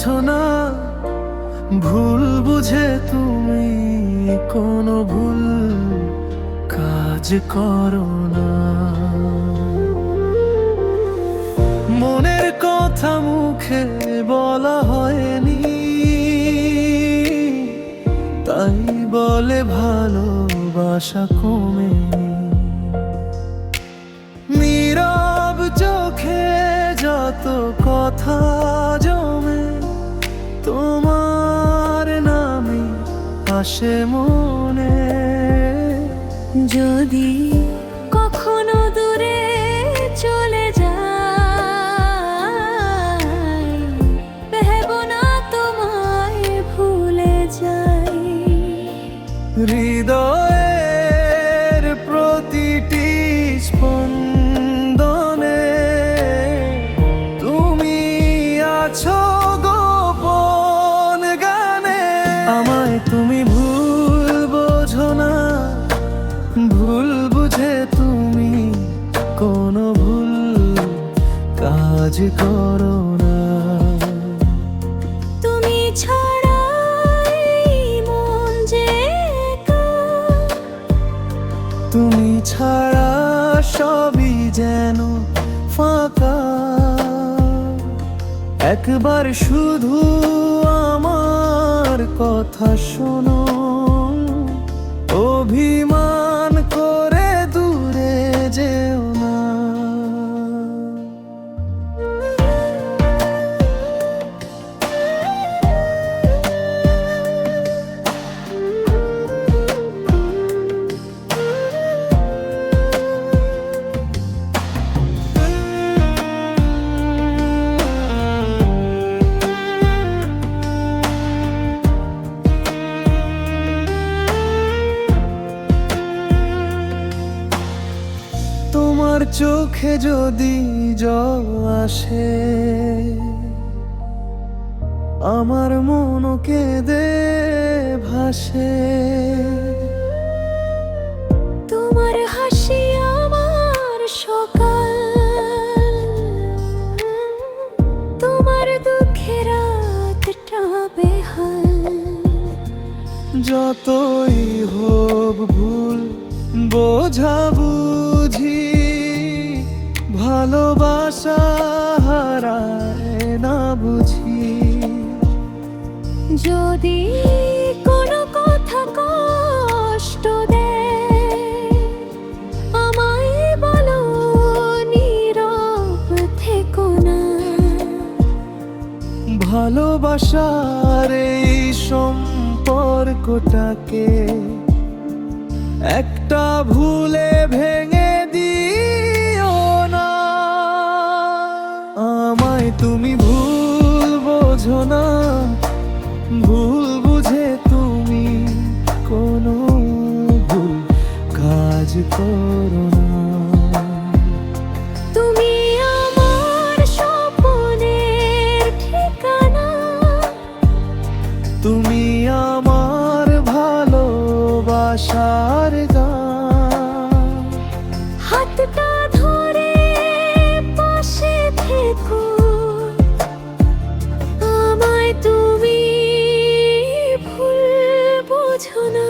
বোঝো না, ভুল বুঝে তুমি কোনো ভুল কাজ করো না। মনের কথা মুখে বলা হয়নি, তাই বলে ভালোবাসা কমে। নীরব চোখে যত কথা জমে, তোমার নামে আসে মনে। যদি কখনো দূরে চলে যাই, ভেবো না তোমায় ভুলে যাই। হৃদয়ের প্রতিটি স্পন্দনে তুমি আছো গোপন গানে। আমায় তুমি ভুল বোঝো না, ভুল বুঝে তুমি কোনো ভুল কাজ করো না। তুমি ছাড়াই মন যে একা, তুমি ছাড়া সবই যেন ফাঁকা। একবার শুধু আমার কথা শোনো, অভিমান করে দূরে যেও না। তোমার চোখে যদি জল আসে, আমার মন কেঁদে ভাসে। তোমার হাসি আমার সকাল, তোমার দুঃখে রাতটা বেহাল। যতই হোক ভুল বোঝা বুঝি, ভালোবাসা হারায় না বুঝি। যদি কোনো কথা কষ্ট দেয়, আমায় বলো, নীরব থেকো না। ভালোবাসার এই সম্পর্কটাকে একটা ভুলে ভেঙে দিও না। আমায় তুমি ভুল বোঝো না, ভুল বুঝে তুমি কোনো ভুল কাজ করো না। তুমি আমার স্বপ্নের ঠিকানা, তুমি আমার ভালোবাসার গান। হাতটা ধরে পাশে থেকো, আমায় তুমি ভুল বোঝো না।